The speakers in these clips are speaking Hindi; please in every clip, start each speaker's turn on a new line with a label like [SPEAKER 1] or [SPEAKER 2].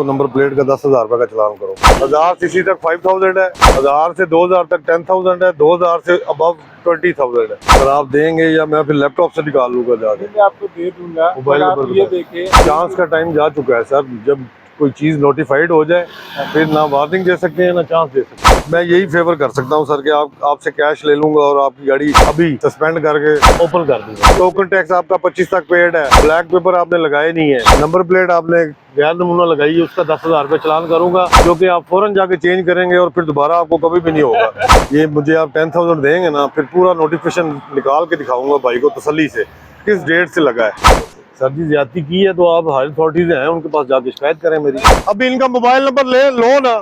[SPEAKER 1] इनको नंबर प्लेट का 10,000 रुपए का चलान करो। 1000 सीसी तक 5000 है, 1000 से 2000 तक 10,000 है, 2000 से अबव 20,000 है। अगर आप देंगे या मैं फिर लैपटॉप से निकाल लूंगा जाके।
[SPEAKER 2] मैं आपको दे दूंगा।
[SPEAKER 1] मोबाइल
[SPEAKER 2] आप
[SPEAKER 1] नंबर
[SPEAKER 2] ये देखें,
[SPEAKER 1] चांस का टाइम जा चुका है सर। जब कोई चीज नोटिफाइड हो जाए फिर ना वार्निंग दे सकते हैं ना चांस दे सकते हैं। मैं यही फेवर कर सकता हूं सर कि आपसे कैश ले लूंगा और आपकी गाड़ी अभी सस्पेंड करके ओपन कर दूंगा। टोकन टैक्स आपका 25 तक पेड है, ब्लैक पेपर आपने लगाए नहीं है, नंबर प्लेट आपने गैर नमूना लगाई है, उसका 10,000 रुपये चलान करूंगा, जो कि आप फौरन जाके चेंज करेंगे और फिर दोबारा आपको कभी भी नहीं होगा। ये मुझे आप 10,000 देंगे ना, फिर पूरा नोटिफिकेशन निकाल के दिखाऊंगा भाई को तसल्ली से किस डेट से लगा है। सर जी ज्यादती की है तो आप हायर अथॉरिटीज हैं, उनके पास जाके शिकायत करें मेरी। अभी इनका मोबाइल नंबर ले लो ना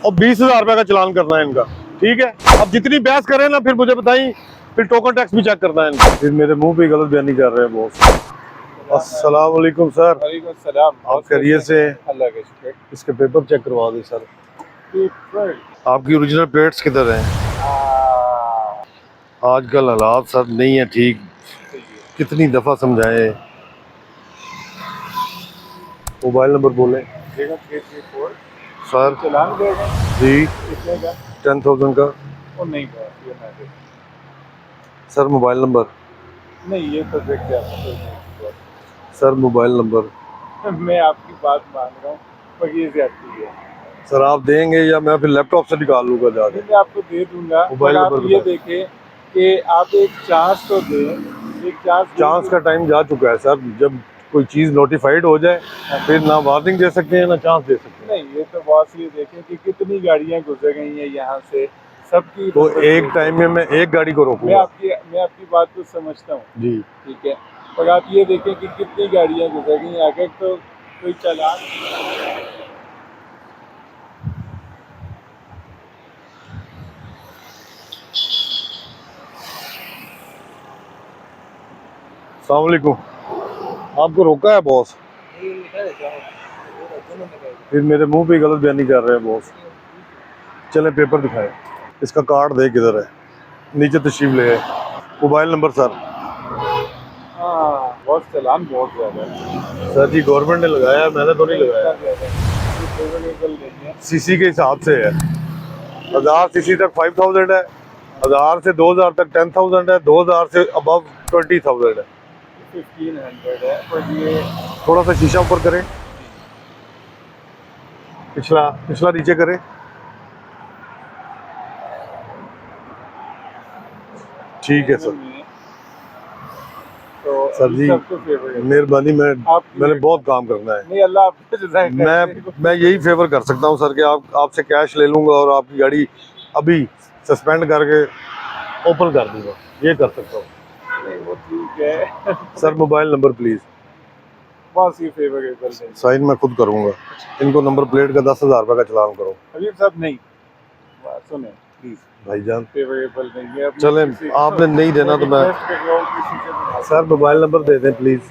[SPEAKER 1] और 20,000 रुपए का चलान करना है इनका, ठीक है। अब जितनी बहस करें ना फिर मुझे बताई, फिर टोकन टैक्स भी चेक करना है इनका। फिर मेरे मुंह पे गलत बयानी कर रहे हैं बॉस। अस्सलाम वालेकुम सर।
[SPEAKER 2] वालेकुम सलाम।
[SPEAKER 1] आप खैरियत से?
[SPEAKER 2] अल्लाह का शुक्र।
[SPEAKER 1] इसके पेपर चेक करवा दें सर।
[SPEAKER 2] पेपर
[SPEAKER 1] आपकी ओरिजिनल प्लेट्स किधर हैं? आजकल हालात सर नहीं है ठीक, कितनी दफा समझाएं। मोबाइल नंबर बोलें सर।
[SPEAKER 2] चलान देगा
[SPEAKER 1] जी
[SPEAKER 2] कितने का?
[SPEAKER 1] 10,000 का।
[SPEAKER 2] वो नहीं हुआ, ये मैं दे।
[SPEAKER 1] Sir mobile number.
[SPEAKER 2] नहीं, ये तो देख के
[SPEAKER 1] सर मोबाइल नंबर।
[SPEAKER 2] मैं आपकी बात मान रहा हूँ, पर ये ज्यादती है।
[SPEAKER 1] सर आप देंगे या मैं फिर लैपटॉप से निकाल लूंगा जाके।
[SPEAKER 2] मैं आपको दे दूंगा।
[SPEAKER 1] मोबाइल
[SPEAKER 2] आप
[SPEAKER 1] नंबर
[SPEAKER 2] ये
[SPEAKER 1] बताएं।
[SPEAKER 2] देखें कि आप एक चांस तो दें, एक
[SPEAKER 1] चांस का टाइम जा चुका है सर। जब कोई चीज नोटिफाइड हो जाए फिर ना वार्निंग दे सकते हैं ना चांस दे सकते हैं।
[SPEAKER 2] नहीं, ये तो बहुत ये देखें कि कितनी गाड़ियां गुजर गई हैं यहाँ से, सबकी
[SPEAKER 1] तो एक टाइम में मैं एक गाड़ी को
[SPEAKER 2] मैं
[SPEAKER 1] रोकूंगा।
[SPEAKER 2] आपकी बात को समझता हूँ,
[SPEAKER 1] जी
[SPEAKER 2] ठीक है, पर आप ये देखें कि कितनी गाड़ियां गुजर गई हैं। अगर तो कोई चालान
[SPEAKER 1] अस्सलाम वालेकुम। आपको रोका है बॉस? फिर मेरे मुंह पे गलत बयानी कर रहे हैं बॉस। चले पेपर दिखाए। इसका कार्ड दे किधर है, नीचे तशरीफ ले आए। Mobile number sir.
[SPEAKER 2] बहुत चालान बहुत ज्यादा है।
[SPEAKER 1] सर जी गवर्नमेंट ने लगाया है, मैंने तो नहीं लगाया। सीसी के हिसाब से है। 1000 सीसी तक 5000 है, 1000 से 2000 तक 10,000 है, 2000 से अबव 20,000 है।
[SPEAKER 2] 1500 है, पर ये
[SPEAKER 1] थोड़ा सा शीशा ऊपर करें, पिछला पिछला नीचे करें। ठीक है सर।
[SPEAKER 2] तो
[SPEAKER 1] सर जी
[SPEAKER 2] सबको फेवर है।
[SPEAKER 1] मेहरबानी, मैंने बहुत काम करना है।
[SPEAKER 2] नहीं, अल्लाह आपको जज़ाए खैर।
[SPEAKER 1] मैं यही फेवर कर सकता हूँ सर कि आपसे कैश ले लूंगा और आपकी गाड़ी अभी सस्पेंड करके ओपन कर दूंगा, ये कर सकता हूँ।
[SPEAKER 2] नहीं, वो ठीक है।
[SPEAKER 1] Sir mobile number please.
[SPEAKER 2] बहुत ही फेवरेबल है।
[SPEAKER 1] साइन मैं खुद करूंगा। इनको नंबर प्लेट का 10,000 रुपए का चलान करो।
[SPEAKER 2] हबीब साहब नहीं, सुने प्लीज,
[SPEAKER 1] भाईजान
[SPEAKER 2] फेवरेबल नहीं है।
[SPEAKER 1] चले, आपने नहीं देना तो मैं सर मोबाइल नंबर दे दें प्लीज।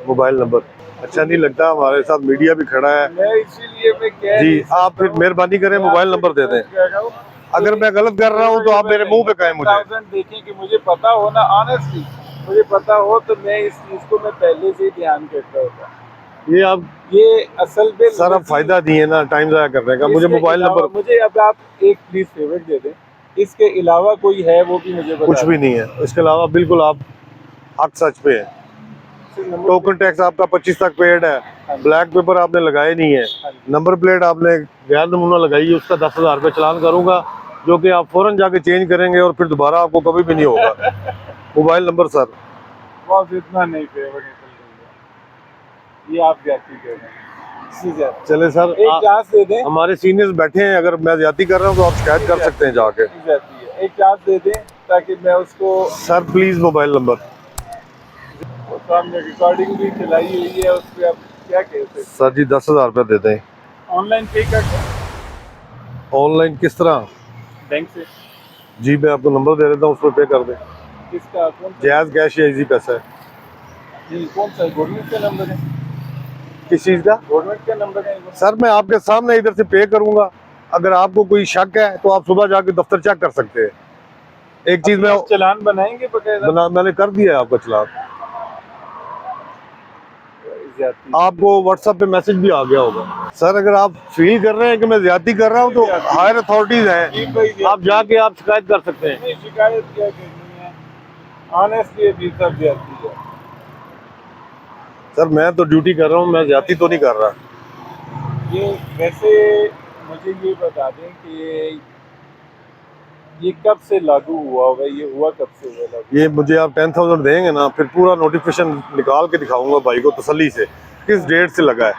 [SPEAKER 1] मोबाइल नंबर अच्छा नहीं लगता, हमारे साथ मीडिया भी खड़ा है।
[SPEAKER 2] मैं इसीलिए मैं कह
[SPEAKER 1] जी आप फिर मेहरबानी करें मोबाइल नंबर दे दें। अगर मैं गलत कर रहा हूँ तो आप मेरे मुंह पे कहें मुझे।
[SPEAKER 2] देखें कि मुझे पता हो ना, ऑनेस्टली मुझे पता हो तो मैं इस चीज को मैं पहले से ही ध्यान करता होता।
[SPEAKER 1] ये आप
[SPEAKER 2] ये असल में
[SPEAKER 1] सर अब फायदा दिए ना टाइम ज़ाया करने का। मुझे मोबाइल नंबर
[SPEAKER 2] मुझे अब आप एक प्लीज फेवरेट दे दें, इसके अलावा कोई है वो भी मुझे बता
[SPEAKER 1] कुछ भी नहीं है इसके अलावा। बिल्कुल आप हक सच पे है। टोकन टैक्स आपका 25 तक पेड है, ब्लैक पेपर आपने लगाए नहीं है, नंबर प्लेट आपने गैर नमूना लगाई है, उसका 10,000 रुपये चलान करूंगा, जो कि आप फौरन जाके चेंज करेंगे और फिर दोबारा आपको कभी भी नहीं होगा। Mobile number sir.
[SPEAKER 2] बस इतना नहीं फेवरेट, ये आप ज्यादा कर रहे हैं।
[SPEAKER 1] चले सर
[SPEAKER 2] एक चांस दे दें।
[SPEAKER 1] हमारे सीनियर्स बैठे हैं, अगर मैं ज्यादा कर रहा हूँ तो आप शिकायत कर सकते हैं जाके।
[SPEAKER 2] एक चांस दे दें ताकि मैं उसको
[SPEAKER 1] सर प्लीज मोबाइल नंबर।
[SPEAKER 2] सामने रिकॉर्डिंग भी चलाई हुई है, उस पर आप क्या कहते हैं?
[SPEAKER 1] सर जी 10,000 रुपये दे दें।
[SPEAKER 2] ऑनलाइन पे कर दें?
[SPEAKER 1] ऑनलाइन किस तरह?
[SPEAKER 2] बैंक से।
[SPEAKER 1] जी मैं आपको नंबर दे देता हूँ, उस पर पे कर दें।
[SPEAKER 2] किसका? कौन सा?
[SPEAKER 1] जैज़ कैश या इजी पैसा है।
[SPEAKER 2] जी कौन सा? गवर्नमेंट का नंबर है?
[SPEAKER 1] किस चीज़ का?
[SPEAKER 2] गवर्नमेंट का नंबर है
[SPEAKER 1] सर मैं आपके सामने इधर से पे करूंगा। अगर आपको कोई शक है तो आप सुबह जाके दफ्तर चेक कर सकते हैं। एक चीज में
[SPEAKER 2] चालान बनाएंगे बकायदा?
[SPEAKER 1] मैंने कर दिया है आपका चलान।
[SPEAKER 2] ज्यादती।
[SPEAKER 1] आपको व्हाट्सएप पे मैसेज भी आ गया होगा। सर अगर आप फील कर रहे हैं कि मैं ज्यादती कर रहा हूँ तो हायर अथॉरिटीज हैं, आप जाके आप शिकायत कर सकते हैं।
[SPEAKER 2] नहीं, शिकायत क्या करनी है, ऑनेस्टली अभी सब ज्यादती है।
[SPEAKER 1] सर मैं तो ड्यूटी कर रहा हूँ, मैं ज्यादती तो नहीं कर रहा।
[SPEAKER 2] ये वैसे मुझे ये बता दें कि ये कब से लागू हुआ होगा, ये हुआ कब से हुआ लागू?
[SPEAKER 1] ये मुझे आप 10,000 देंगे ना, फिर पूरा नोटिफिकेशन निकाल के दिखाऊंगा भाई को तसल्ली से किस डेट से लगा है।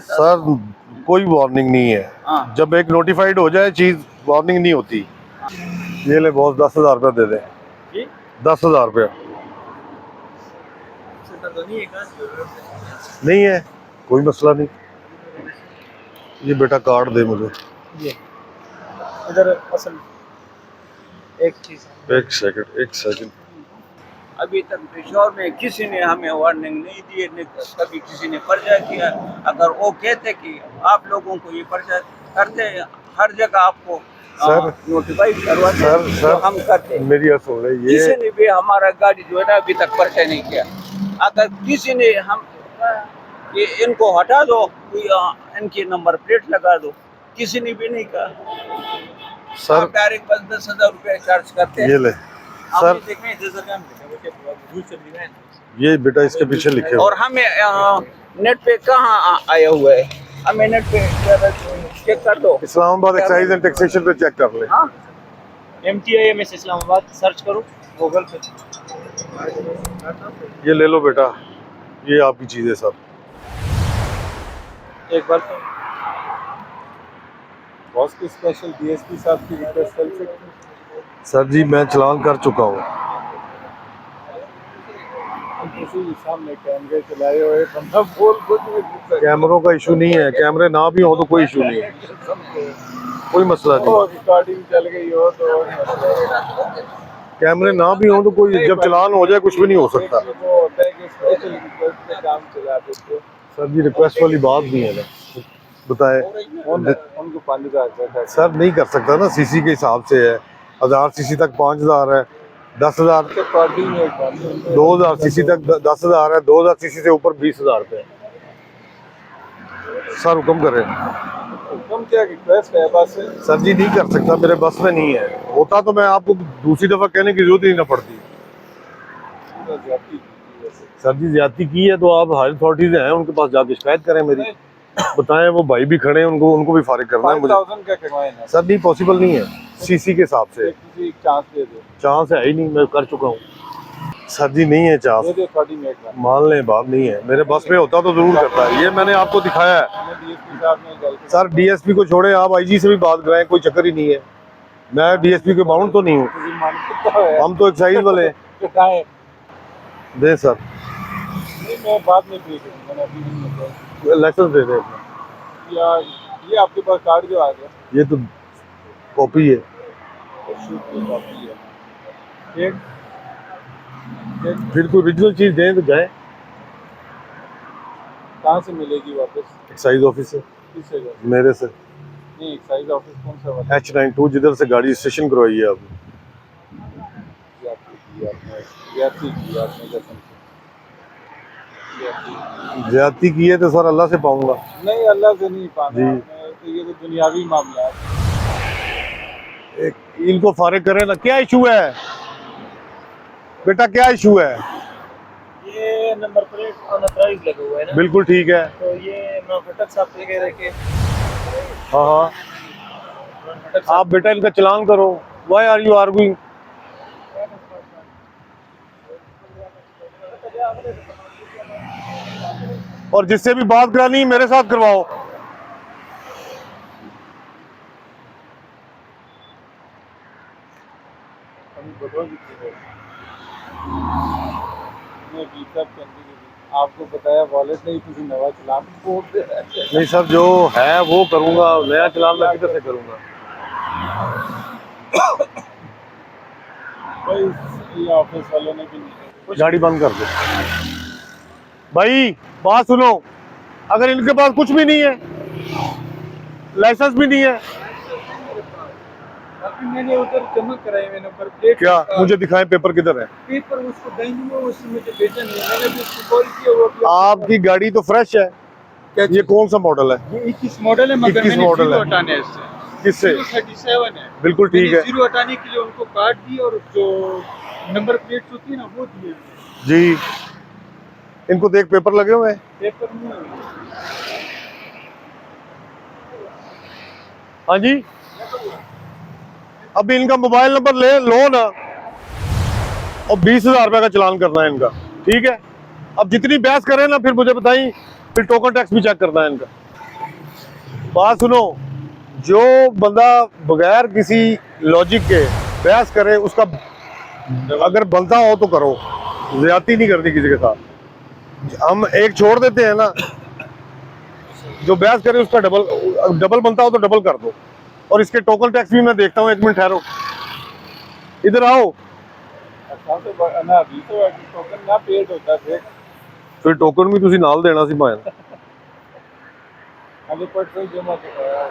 [SPEAKER 1] सर कोई वार्निंग नहीं है, जब एक नोटिफाइड हो जाए चीज वार्निंग नहीं होती। ये ले बॉस 10,000 रुपया दे दे। 10,000 रुपया नहीं है, कोई मसला नहीं। ये बेटा कार्ड दे मुझे।
[SPEAKER 3] इधर असल एक चीज
[SPEAKER 1] एक सेकंड।
[SPEAKER 3] अभी तक पेशोर में किसी ने हमें वार्निंग नहीं दी, नहीं कभी किसी ने पर्चा किया। अगर वो कहते कि आप लोगों को ये पर्चा करते हर जगह आपको
[SPEAKER 1] सर
[SPEAKER 3] नोटिफाई करवाते
[SPEAKER 1] सर
[SPEAKER 3] तो हम करते।
[SPEAKER 1] मेरी बात सुन रहे ये
[SPEAKER 3] किसी ने भी हमारा गाड़ी जो है ना अभी तक पर्चा नहीं किया। अगर किसी ने हम ये इनको हटा दो, इनकी नंबर प्लेट लगा दो, किसी ने भी नहीं कहा।
[SPEAKER 1] सर
[SPEAKER 3] डायरेक्ट बस 10,000 रुपया चार्ज करते हैं।
[SPEAKER 1] ये ले सर, ये बेटा इसके पीछे लिखे
[SPEAKER 3] और हमें नेट पे कहाँ आया हुआ है, हमें नेट पे चेक कर दो।
[SPEAKER 1] इस्लामाबाद एक्साइज एंड टैक्सेशन पे चेक कर ले।
[SPEAKER 3] हाँ,
[SPEAKER 4] MTIMS इस्लामाबाद सर्च करो गूगल पे।
[SPEAKER 1] ये ले लो बेटा, ये आपकी चीज है सर।
[SPEAKER 4] एक बार तो
[SPEAKER 2] बॉस की स्पेशल डीएसपी साहब की रिक्वेस्ट कर सकते हैं?
[SPEAKER 1] सर जी मैं चलान कर चुका हूँ।
[SPEAKER 2] किसी के सामने कैमरे चलाए हुए बंदा बोल कुछ भी सकता है।
[SPEAKER 1] कैमरों का इशू नहीं है, कैमरे ना भी हो तो कोई इशू नहीं है, कोई मसला नहीं।
[SPEAKER 2] रिकॉर्डिंग चल गई हो तो
[SPEAKER 1] कैमरे ना भी हो तो कोई, जब चलान हो जाए कुछ भी नहीं हो सकता।
[SPEAKER 2] वो होता है कि स्पेशल रिक्वेस्ट पे काम चला देते हो।
[SPEAKER 1] सर जी रिक्वेस्ट वाली बात नहीं है ना, बताए।
[SPEAKER 2] उनको 5,000
[SPEAKER 1] सर नहीं कर सकता ना, सीसी के हिसाब से है। 1000 सीसी तक 5,000 है, 10,000
[SPEAKER 2] रिकॉर्डिंग में एक बात
[SPEAKER 1] 2000 सीसी तक 10,000 है, 2000 सीसी से ऊपर 20,000 रुपये। सर हुक्म करें।
[SPEAKER 2] तुम क्या रिक्वेस्ट है बस?
[SPEAKER 1] सर जी नहीं कर सकता, मेरे बस में नहीं है। होता तो मैं आपको दूसरी दफा कहने की जरूरत ही ना पड़ती। सर जी ज्यादती की है तो आप हायर अथॉरिटीज हैं, उनके पास जाके शिकायत करें मेरी। बताएं, वो भाई भी खड़े हैं, उनको भी फारिग करना है मुझे।
[SPEAKER 2] 5,000 का करवाएं ना
[SPEAKER 1] सर नहीं पॉसिबल नहीं है, सीसी के हिसाब से।
[SPEAKER 2] किसी चांस दे दो।
[SPEAKER 1] चांस है ही नहीं, मैं कर चुका हूँ। सर जी नहीं है चांस,
[SPEAKER 2] दे दो 30 मिनट में।
[SPEAKER 1] मान लें बात नहीं है, मेरे बस में होता तो जरूर करता है। ये मैंने आपको दिखाया है।
[SPEAKER 2] डीएसपी साहब ने गल
[SPEAKER 1] सर डीएसपी को छोड़े, आप आईजी से भी बात कराएं, कोई चक्कर ही नहीं है। मैं डीएसपी के बाउंड तो नहीं हूँ, हम तो एक्साइज वाले हैं।
[SPEAKER 2] बताएं।
[SPEAKER 1] दे सर,
[SPEAKER 2] नहीं मैं बाद में पे करूंगा ना, अभी नहीं होता।
[SPEAKER 1] लाइसेंस दे दे।
[SPEAKER 2] या ये आपके पास कार्ड जो आ गया,
[SPEAKER 1] ये तो कॉपी है।
[SPEAKER 2] कॉपी है। एक
[SPEAKER 1] फिर कोई ओरिजिनल चीज दें तो जाए।
[SPEAKER 2] कहाँ से मिलेगी वापस?
[SPEAKER 1] एक्साइज ऑफिस से,
[SPEAKER 2] किससे जाए?
[SPEAKER 1] मेरे से।
[SPEAKER 2] नहीं, एक्साइज ऑफिस कौन सा वाला?
[SPEAKER 1] H92 जिधर से गाड़ी रजिस्ट्रेशन करवाई है आपने।
[SPEAKER 2] ज्यादती की आपने कसम से।
[SPEAKER 1] ज्यादती की है तो सर अल्लाह से पाऊंगा।
[SPEAKER 2] नहीं, अल्लाह से नहीं पाना
[SPEAKER 1] जी।
[SPEAKER 2] तो ये तो दुनियावी मामला है।
[SPEAKER 1] एक इनको फारिग करें ना। क्या इशू है बेटा, क्या इशू है?
[SPEAKER 4] ये नंबर प्लेट अनऑथराइज्ड लगा हुआ है ना,
[SPEAKER 1] बिल्कुल ठीक है।
[SPEAKER 4] तो ये फटक साहब के कह रहे कि
[SPEAKER 1] हाँ हाँ,
[SPEAKER 4] फटक
[SPEAKER 1] आप बेटा इनका चलान करो। Why are you arguing? और जिससे भी बात करानी है मेरे साथ करवाओ।
[SPEAKER 2] आपको बताया वॉलेट नहीं, किसी नवा चलान बोल दे रहा है।
[SPEAKER 1] नहीं सर, जो है वो करूंगा, नया चलान मैं किधर से करूंगा?
[SPEAKER 2] भाई ये ऑफिस वालों ने भी नहीं।
[SPEAKER 1] गाड़ी बंद कर दो भाई। बात सुनो, अगर इनके पास कुछ भी नहीं है, लाइसेंस भी नहीं है,
[SPEAKER 2] अभी मैंने उधर जमा कराए हुए नंबर प्लेट
[SPEAKER 1] क्या मुझे दिखाएं, पेपर किधर है?
[SPEAKER 2] पेपर उसको बैंक में उसने मुझे भेजा नहीं, मैंने भी उसको कॉल किया वो अभी
[SPEAKER 1] आपकी गाड़ी तो फ्रेश है,
[SPEAKER 2] क्या
[SPEAKER 1] ये कौन सा मॉडल है?
[SPEAKER 2] ये 21 मॉडल है, मगर
[SPEAKER 1] 21
[SPEAKER 2] मैंने
[SPEAKER 1] मॉडल
[SPEAKER 2] जीरो
[SPEAKER 1] है।
[SPEAKER 2] हटाने हैं इससे।
[SPEAKER 1] किससे?
[SPEAKER 2] 37 है,
[SPEAKER 1] बिल्कुल ठीक
[SPEAKER 2] मैंने
[SPEAKER 1] है
[SPEAKER 2] जीरो हटाने के लिए उनको कार्ड दी और जो नंबर प्लेट होती है ना वो दिए।
[SPEAKER 1] जी। इनको देख, पेपर लगे हुए हैं।
[SPEAKER 2] पेपर में
[SPEAKER 1] हाँ जी, अभी इनका मोबाइल नंबर ले लो ना, और 20,000 रुपए का चालान करना है इनका, ठीक है? अब जितनी बहस करें ना फिर मुझे बताइए, फिर टोकन टैक्स भी चेक करना है इनका। बात सुनो, जो बंदा बगैर किसी लॉजिक के बहस करे उसका अगर बनता हो तो करो, ज्यादती नहीं करनी किसी के साथ। हम एक छोड़ देते हैं ना, जो बहस करे उसका डबल बनता हो तो डबल कर दो। और इसके टोकन टैक्स भी मैं देखता हूँ, 1 मिनट ठहरो, इधर आओ।
[SPEAKER 2] अच्छा से ना अभी तो टोकन ना पेड होता है,
[SPEAKER 1] फिर टोकन भी तुसी नाल देना सी भाएं।
[SPEAKER 2] अभी परसों जमा कराया।